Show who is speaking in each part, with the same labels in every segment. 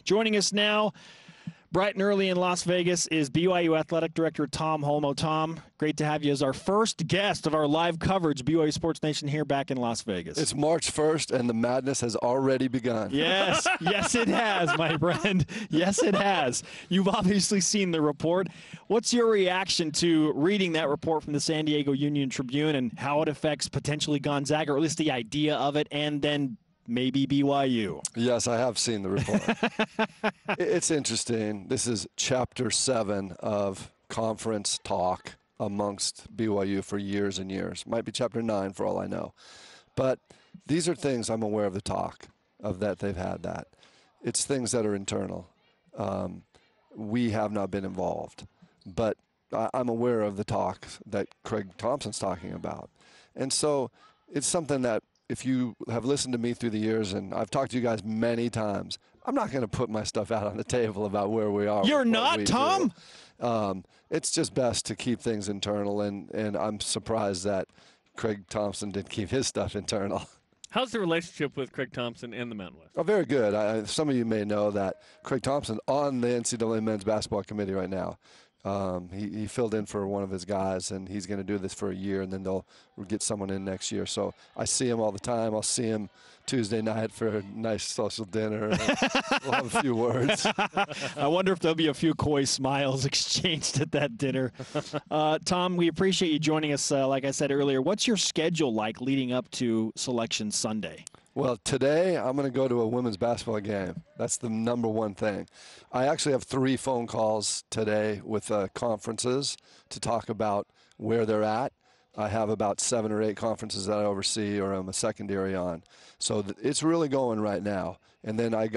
Speaker 1: Joining us now, bright and early in Las Vegas, is BYU Athletic Director Tom Holmoe. Tom, great to have you as our first guest of our live coverage, BYU Sports Nation, here back in Las Vegas.
Speaker 2: It's March 1st, and the madness has already begun.
Speaker 1: Yes, yes it has, my friend. Yes, it has. You've obviously seen the report. What's your reaction to reading that report from the San Diego Union Tribune and how it affects potentially Gonzaga, or at least the idea of it, and then maybe BYU?
Speaker 2: Yes, I have seen the report. It's interesting. This is Chapter 7 of conference talk amongst BYU for years and years. Might be Chapter 9 for all I know. But these are things I'm aware of the talk of that they've had that. It's things that are internal. We have not been involved. But I'm aware of the talk that Craig Thompson's talking about. And so it's something that, if you have listened to me through the years, and I've talked to you guys many times, I'm not going to put my stuff out on the table about where we are.
Speaker 1: You're not, Tom?
Speaker 2: It's just best to keep things internal, and I'm surprised that Craig Thompson did keep his stuff internal.
Speaker 3: How's the relationship with Craig Thompson and the Mountain West?
Speaker 2: Oh, very good. Some of you may know that Craig Thompson on the NCAA men's basketball committee right now. He filled in for one of his guys, and he's going to do this for a year, and then they'll get someone in next year. So I see him all the time. I'll see him Tuesday night for a nice social dinner. We'll have a few words.
Speaker 1: I wonder if there'll be a few coy smiles exchanged at that dinner. Tom, we appreciate you joining us. Like I said earlier, what's your schedule like leading up to Selection Sunday?
Speaker 2: Well, today I'm going to go to a women's basketball game. That's the number one thing. I actually have 3 phone calls today with conferences to talk about where they're at. I have about 7 or 8 conferences that I oversee or I'm a secondary on. So it's really going right now. And then I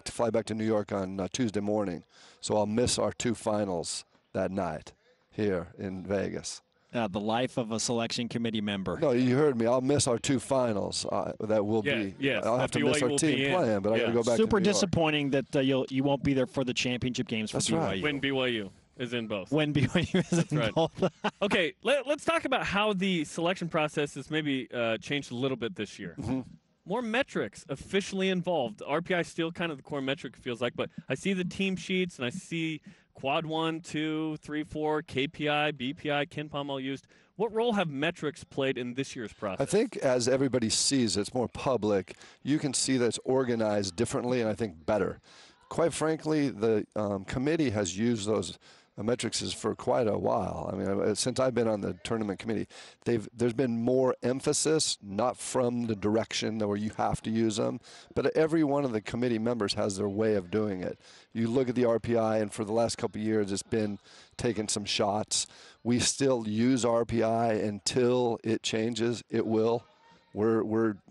Speaker 2: fly back to New York on Tuesday morning. So I'll miss our 2 finals that night here in Vegas.
Speaker 1: The life of a selection committee member.
Speaker 2: No, you heard me. I'll miss our 2 finals. That will be.
Speaker 3: Yes,
Speaker 2: I'll have to miss our team playing, but I got to go back.
Speaker 1: Super
Speaker 2: to New York.
Speaker 1: disappointing that you won't be there for the championship games for
Speaker 2: That's
Speaker 1: BYU.
Speaker 2: Right.
Speaker 3: When BYU is in both.
Speaker 1: When BYU is in both.
Speaker 3: Okay, let's talk about how the selection process has maybe changed a little bit this year.
Speaker 2: Mm-hmm.
Speaker 3: More metrics officially involved. RPI is still kind of the core metric, it feels like, but I see the team sheets and I see Quad 1, 2, 3, 4, KPI, BPI, KenPom all used. What role have metrics played in this year's process?
Speaker 2: I think as everybody sees it's more public, you can see that it's organized differently and I think better. Quite frankly, the committee has used those metrics for quite a while. I mean, since I've been on the tournament committee, there's been more emphasis, not from the direction where you have to use them, but every one of the committee members has their way of doing it. You look at the RPI, and for the last couple of years, it's been taking some shots. We still use RPI until it changes. It will.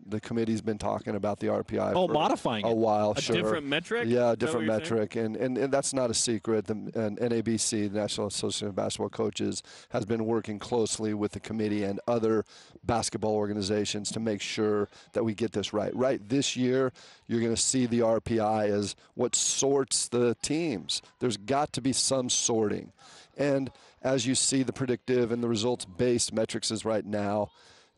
Speaker 2: The committee's been talking about the RPI for
Speaker 1: modifying
Speaker 2: a while.
Speaker 3: A different metric?
Speaker 2: Yeah, a different metric, and that's not a secret. And NABC, the National Association of Basketball Coaches, has been working closely with the committee and other basketball organizations to make sure that we get this right. Right this year, you're going to see the RPI as what sorts the teams. There's got to be some sorting. And as you see the predictive and the results-based metrics is right now,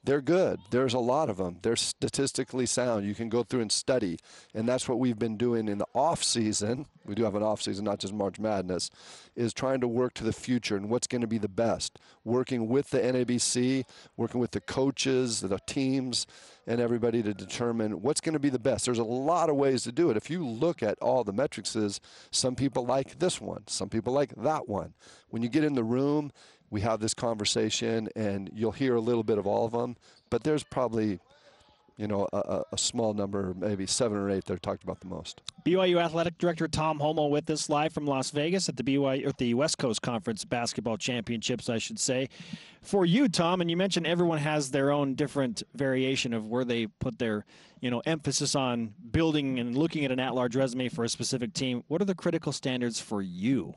Speaker 2: they're good. There's a lot of them. They're statistically sound. You can go through and study. And that's what we've been doing in the off season. We do have an off season, not just March Madness, is trying to work to the future and what's going to be the best. Working with the NABC, working with the coaches, the teams, and everybody to determine what's going to be the best. There's a lot of ways to do it. If you look at all the metrics, some people like this one, some people like that one. When you get in the room, we have this conversation, and you'll hear a little bit of all of them, but there's probably, a small number, maybe 7 or 8 that are talked about the most.
Speaker 1: BYU Athletic Director Tom Holmoe with us live from Las Vegas at the West Coast Conference Basketball Championships, I should say. For you, Tom, and you mentioned everyone has their own different variation of where they put their, emphasis on building and looking at an at-large resume for a specific team. What are the critical standards for you?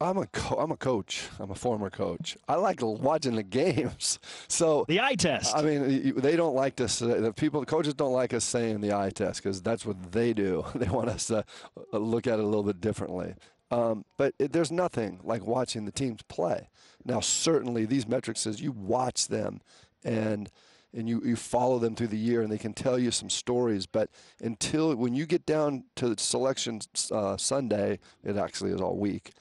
Speaker 2: I'm a coach. I'm a former coach. I like watching the games. So
Speaker 1: the eye test.
Speaker 2: I mean, they don't like to say, the coaches don't like us saying the eye test because that's what they do. They want us to look at it a little bit differently. But there's nothing like watching the teams play. Now, certainly these metrics, as you watch them, and and you follow them through the year, and they can tell you some stories. But when you get down to selection Sunday, it actually is all week,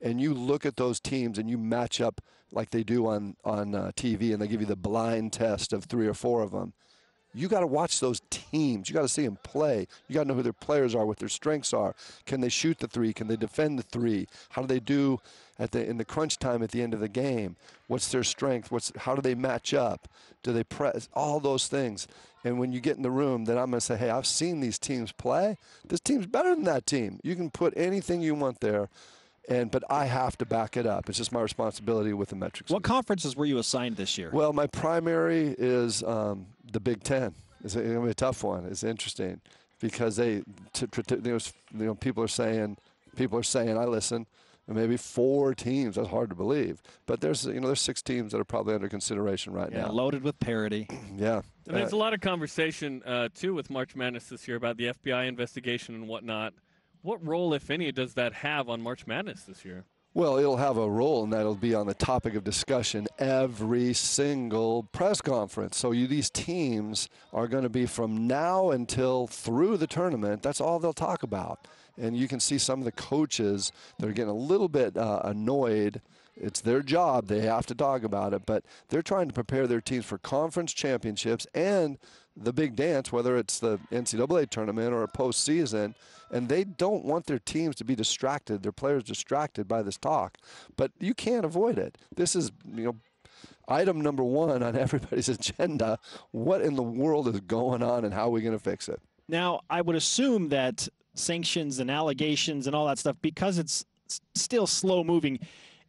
Speaker 2: and you look at those teams and you match up like they do on TV, and they give you the blind test of 3 or 4 of them. You got to watch those teams. You got to see them play. You got to know who their players are, what their strengths are. Can they shoot the 3? Can they defend the 3? How do they do in the crunch time at the end of the game? What's their strength? How do they match up? Do they press? All those things. And when you get in the room, then I'm going to say, hey, I've seen these teams play. This team's better than that team. You can put anything you want there. But I have to back it up. It's just my responsibility with the metrics.
Speaker 1: What conferences were you assigned this year?
Speaker 2: Well, my primary is the Big Ten. It's going to be a tough one. It's interesting because people are saying, I listen. Maybe 4 teams. That's hard to believe. But there's 6 teams that are probably under consideration right now.
Speaker 1: Loaded with parity.
Speaker 2: Yeah.
Speaker 3: And there's a lot of conversation too with March Madness this year about the FBI investigation and whatnot. What role, if any, does that have on March Madness this year?
Speaker 2: Well, it'll have a role, and that'll be on the topic of discussion every single press conference. So these teams are going to be from now until through the tournament. That's all they'll talk about. And you can see some of the coaches that are getting a little bit annoyed. It's their job. They have to talk about it. But they're trying to prepare their teams for conference championships and the big dance, whether it's the NCAA tournament or a postseason, and they don't want their teams to be distracted, their players distracted by this talk. But you can't avoid it. This is, item number 1 on everybody's agenda. What in the world is going on, and how are we going to fix it?
Speaker 1: Now, I would assume that sanctions and allegations and all that stuff, because it's still slow moving,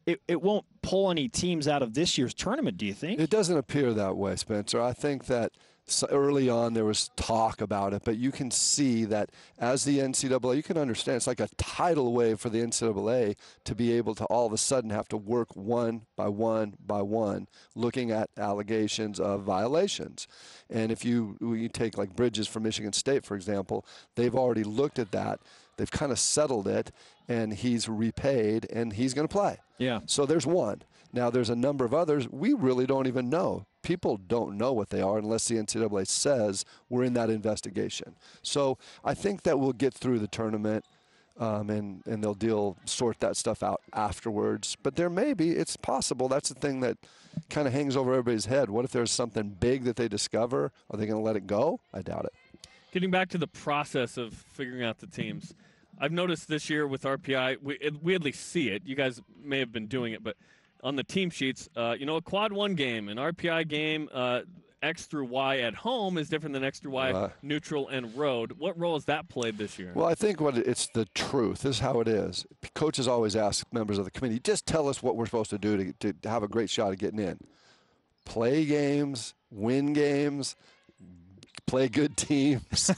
Speaker 1: it won't pull any teams out of this year's tournament, do you think?
Speaker 2: It doesn't appear that way, Spencer. I think that early on there was talk about it, but you can see that as the NCAA, you can understand it's like a tidal wave for the NCAA to be able to all of a sudden have to work one by one by one, looking at allegations of violations. And if you take like Bridges from Michigan State, for example, they've already looked at that. They've kind of settled it, and he's repaid, and he's going to play.
Speaker 1: Yeah.
Speaker 2: So there's one. Now there's a number of others we really don't even know. People don't know what they are unless the NCAA says we're in that investigation. So I think that we'll get through the tournament, and they'll sort that stuff out afterwards. But it's possible. That's the thing that kind of hangs over everybody's head. What if there's something big that they discover? Are they going to let it go? I doubt it.
Speaker 3: Getting back to the process of figuring out the teams, I've noticed this year with RPI, we at least see it. You guys may have been doing it, but on the team sheets, a quad 1 game, an RPI game, X through Y at home is different than X through Y neutral and road. What role has that played this year?
Speaker 2: Well, I think it's the truth. This is how it is. Coaches always ask members of the committee, just tell us what we're supposed to do to have a great shot at getting in. Play games, win games, play good teams.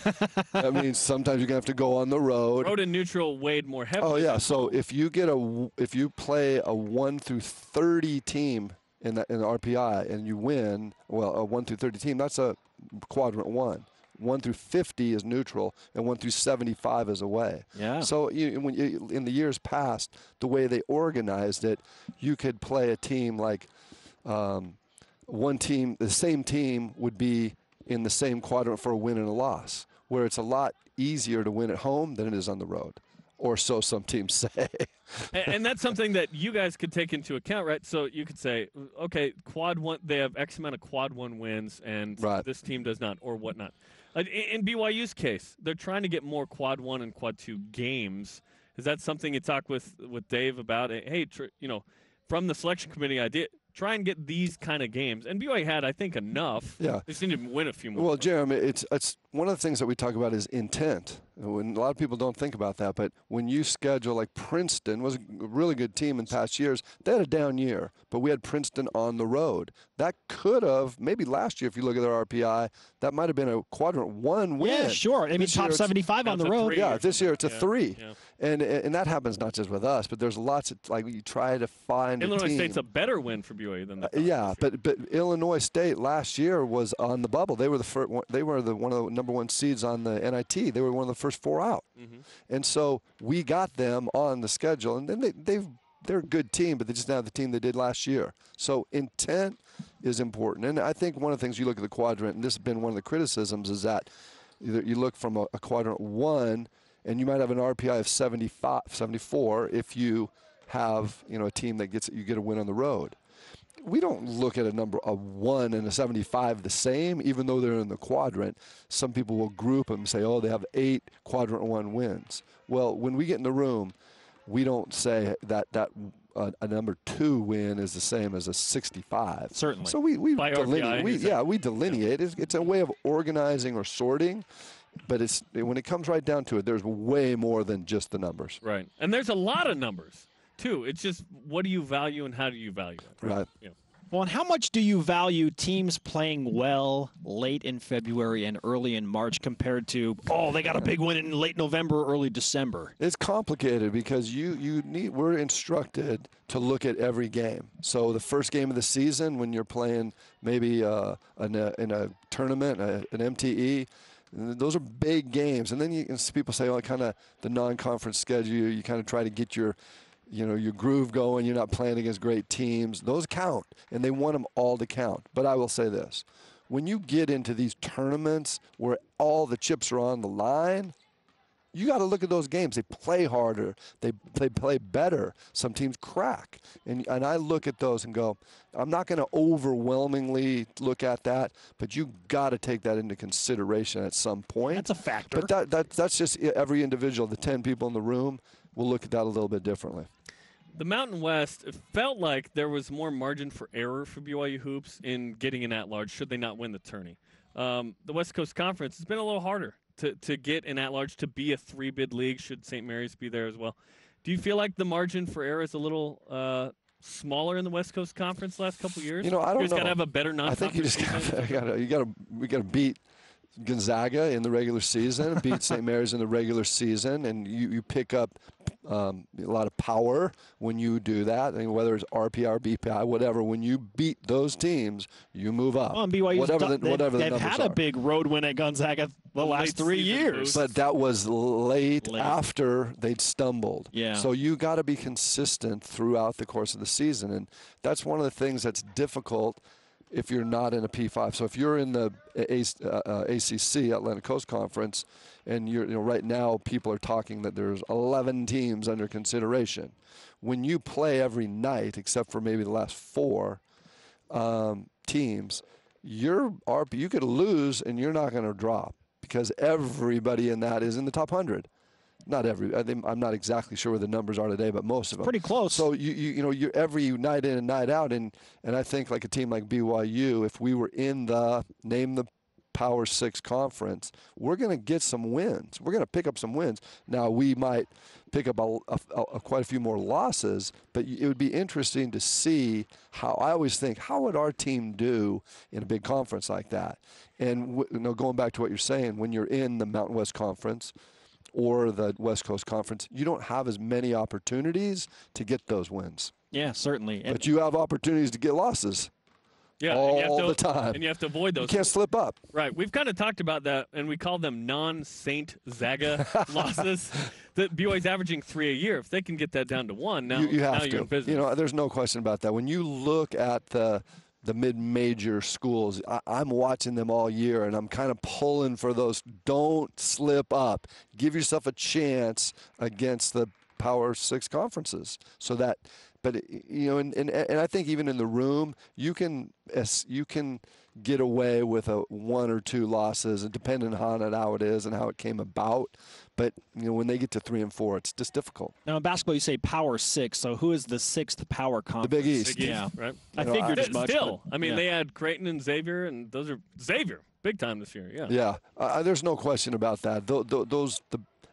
Speaker 2: I mean, sometimes you're gonna have to go on the road.
Speaker 3: Road and neutral weighed more heavily.
Speaker 2: Oh yeah. So if you play a 1 through 30 team in the RPI and you win, well, a 1 through 30 team, that's a quadrant 1. 1 through 50 is neutral, and 1 through 75 is away.
Speaker 1: Yeah.
Speaker 2: So in the years past, the way they organized it, you could play a team like one team, the same team would be in the same quadrant for a win and a loss, where it's a lot easier to win at home than it is on the road, or so some teams say.
Speaker 3: And that's something that you guys could take into account, right? So you could say, okay, quad 1, they have X amount of quad 1 wins, and this team does not, or whatnot. In BYU's case, they're trying to get more quad 1 and quad 2 games. Is that something you talk with Dave about? Hey, from the selection committee idea, try and get these kind of games. And BYU had, I think, enough.
Speaker 2: Yeah.
Speaker 3: They just need to win a few more.
Speaker 2: Well, Jeremy, it's one of the things that we talk about is intent. When a lot of people don't think about that, but when you schedule, like Princeton was a really good team in past years. They had a down year, but we had Princeton on the road. That could have, maybe last year, if you look at their RPI, that might have been a quadrant 1 win.
Speaker 1: Yeah, sure. I mean, top 75 on the road.
Speaker 2: Yeah, this year it's a 3.
Speaker 3: Yeah.
Speaker 2: And that happens not just with us, but there's lots of, like, you try to find
Speaker 3: Illinois
Speaker 2: a team.
Speaker 3: State's a better win for BYU than that.
Speaker 2: Yeah, but Illinois State last year was on the bubble. They were one of the number 1 seeds on the NIT. They were one of the first 4 out. Mm-hmm. And so we got them on the schedule, and then they're a good team, but they just don't have the team they did last year. So intent is important. And I think one of the things you look at the quadrant, and this has been one of the criticisms, is that you look from a quadrant 1, and you might have an RPI of 74 if you have, a team that you get a win on the road. We don't look at a 1 and a 75 the same, even though they're in the quadrant. Some people will group them and say, oh, they have 8 quadrant 1 wins. Well, when we get in the room, we don't say that a number 2 win is the same as a 65.
Speaker 1: Certainly.
Speaker 2: So we
Speaker 3: delineate.
Speaker 2: We delineate. It's a way of organizing or sorting. But when it comes right down to it, there's way more than just the numbers.
Speaker 3: Right. And there's a lot of numbers, too. It's just what do you value and how do you value it?
Speaker 2: Right.
Speaker 3: Yeah.
Speaker 1: Well, and how much do you value teams playing well late in February and early in March compared to, they got a big win in late November, early December?
Speaker 2: It's complicated because we're instructed to look at every game. So the first game of the season, when you're playing maybe in a tournament, an MTE, those are big games. And then people say, kind of the non-conference schedule, you kind of try to get your groove going. You're not playing against great teams. Those count, and they want them all to count. But I will say this. When you get into these tournaments where all the chips are on the line, you got to look at those games. They play harder. They play better. Some teams crack. And I look at those and go, I'm not going to overwhelmingly look at that, but you got to take that into consideration at some point.
Speaker 1: That's a factor.
Speaker 2: But that's just every individual. The 10 people in the room will look at that a little bit differently.
Speaker 3: The Mountain West, it felt like there was more margin for error for BYU hoops in getting an at-large should they not win the tourney. The West Coast Conference has been a little harder to get an at-large to be a 3-bid league should St. Mary's be there as well. Do you feel like the margin for error is a little smaller in the West Coast Conference the last couple of years?
Speaker 2: I don't know.
Speaker 3: You just got to have a better non-conference.
Speaker 2: I think you got to beat Gonzaga in the regular season, beat St. Mary's in the regular season, and you pick up a lot of power when you do that. I mean, whether it's RPI or BPI, whatever, when you beat those teams, you move up.
Speaker 1: Well, and BYU's
Speaker 2: whatever the
Speaker 1: they've
Speaker 2: numbers
Speaker 1: had
Speaker 2: are.
Speaker 1: a big road win at Gonzaga the last 3 years.
Speaker 2: But that was late after they'd stumbled.
Speaker 1: Yeah.
Speaker 2: So you got to be consistent throughout the course of the season, and that's one of the things that's difficult if you're not in a P5. So if you're in the ACC, Atlantic Coast Conference, and right now people are talking that there's 11 teams under consideration. When you play every night, except for maybe the last 4 teams, you could lose and you're not going to drop because everybody in that is in the top 100. Not I'm not exactly sure where the numbers are today, but most of them.
Speaker 1: Pretty close.
Speaker 2: So you're every night in and night out, and I think like a team like BYU, if we were in the Power 6 conference, we're going to get some wins. We're going to pick up some wins. Now we might pick up quite a few more losses, but it would be interesting to see how. I always think, how would our team do in a big conference like that? And going back to what you're saying, when you're in the Mountain West Conference or the West Coast Conference, you don't have as many opportunities to get those wins.
Speaker 1: Yeah, certainly.
Speaker 2: But you have opportunities to get losses.
Speaker 3: Yeah,
Speaker 2: all the time.
Speaker 3: And you have to avoid those.
Speaker 2: You can't slip up.
Speaker 3: Right. We've kind of talked about that, and we call them non-Saint Zaga losses. That BYU's averaging 3 a year. If they can get that down to 1, now you're in business.
Speaker 2: There's no question about that. When you look at the mid-major schools, I'm watching them all year, and I'm kind of pulling for those. Don't slip up. Give yourself a chance against the Power 6 conferences. So that, but and I think even in the room, you can get away with 1 or 2 losses, and depending on how it is and how it came about. But when they get to 3 and 4, it's just difficult.
Speaker 1: Now in basketball, you say Power 6. So who is the 6th power conference?
Speaker 2: The Big East.
Speaker 1: Yeah,
Speaker 3: right.
Speaker 1: I figured as much.
Speaker 3: Still, they had Creighton and Xavier, and those are Xavier big time this year. Yeah.
Speaker 2: Yeah. There's no question about that.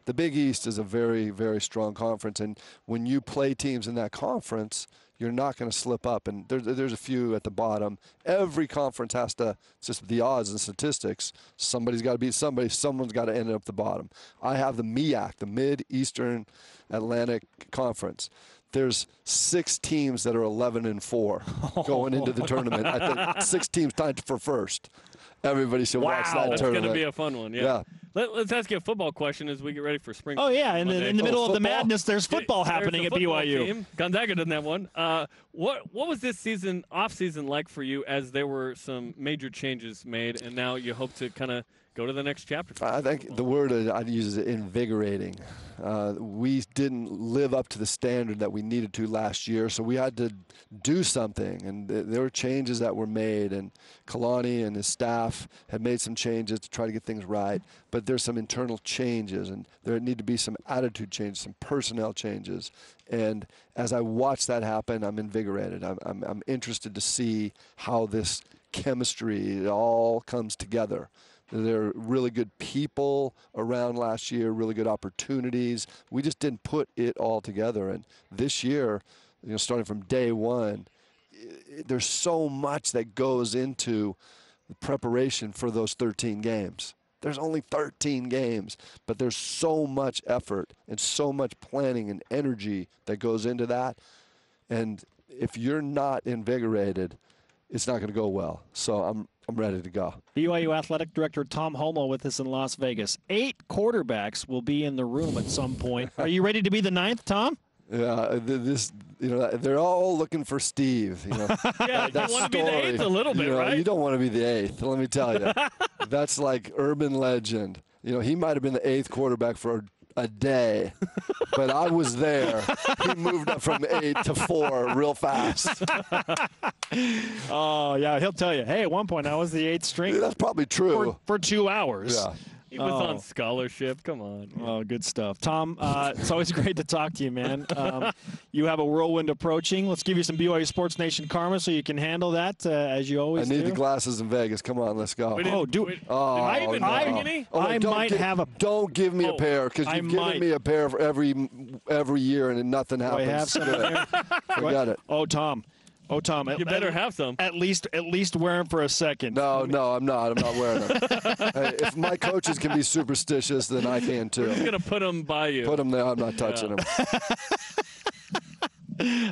Speaker 2: The Big East is a very, very strong conference, and when you play teams in that conference, you're not going to slip up. And there's a few at the bottom. Every conference has to, it's just the odds and statistics. Somebody's got to beat somebody. Someone's got to end up the bottom. I have the MEAC, the Mid-Eastern Atlantic Conference. There's 6 teams that are 11 and 4 going into the tournament. I think 6 teams tied for first. Everybody should watch that
Speaker 3: That's
Speaker 2: tournament.
Speaker 3: going to be a fun one. Yeah. Let's ask you a football question as we get ready for spring.
Speaker 1: Oh, yeah. In the middle of the madness, there's football happening at BYU.
Speaker 3: Team. Gonzaga doesn't have one. What was this off-season like for you as there were some major changes made, and now you hope to kind of go to the next chapter?
Speaker 2: I think the word I'd use is invigorating. We didn't live up to the standard that we needed to last year, so we had to do something. And there were changes that were made, and Kalani and his staff had made some changes to try to get things right. But there's some internal changes, and there need to be some attitude changes, some personnel changes. And as I watch that happen, I'm invigorated. I'm interested to see how this chemistry, it all comes together. There are really good people around last year, really good opportunities. We just didn't put it all together. And this year, starting from day one, there's so much that goes into the preparation for those 13 games. There's only 13 games, but there's so much effort and so much planning and energy that goes into that. And if you're not invigorated, it's not going to go well. So I'm ready to go.
Speaker 1: BYU Athletic Director Tom Holmoe with us in Las Vegas. 8 quarterbacks will be in the room at some point. Are you ready to be the 9th, Tom?
Speaker 2: Yeah, they're all looking for Steve.
Speaker 3: Yeah, you want to be the 8th a little bit, right?
Speaker 2: You don't want to be the 8th. Let me tell you, that's like urban legend. He might have been the 8th quarterback for a day, but I was there. He moved up from 8 to 4 real fast.
Speaker 1: Oh yeah, he'll tell you. Hey, at one point I was the 8th string.
Speaker 2: That's probably true.
Speaker 1: For 2 hours.
Speaker 2: Yeah.
Speaker 3: He was on scholarship. Come on.
Speaker 1: Oh, good stuff. Tom, it's always great to talk to you, man. You have a whirlwind approaching. Let's give you some BYU Sports Nation karma so you can handle that as you always do.
Speaker 2: I need the glasses in Vegas. Come on, let's go. Don't give me a pair, because you've given me a pair for every year and nothing happens.
Speaker 1: I have some here?
Speaker 2: Forget it.
Speaker 1: Oh, Tom,
Speaker 3: you better have some.
Speaker 1: At least wear them for a second.
Speaker 2: No, I'm not. I'm not wearing them. If my coaches can be superstitious, then I can too.
Speaker 3: We're going to put them by you.
Speaker 2: Put them there. I'm not touching them.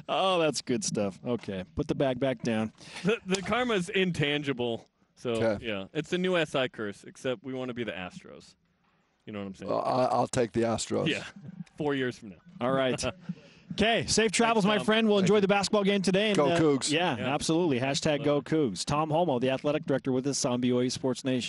Speaker 1: Oh, that's good stuff. Okay, put the bag back down.
Speaker 3: The karma's intangible. So, yeah, it's the new SI curse, except we want to be the Astros. You know what I'm saying?
Speaker 2: I'll take the Astros.
Speaker 3: Yeah, 4 years from now.
Speaker 1: All right. Okay, safe travels, my friend. We'll enjoy the basketball game today. And,
Speaker 2: Go Cougs.
Speaker 1: Yeah, absolutely. #GoCougs. Tom Holmoe, the athletic director, with us on BYU Sports Nation.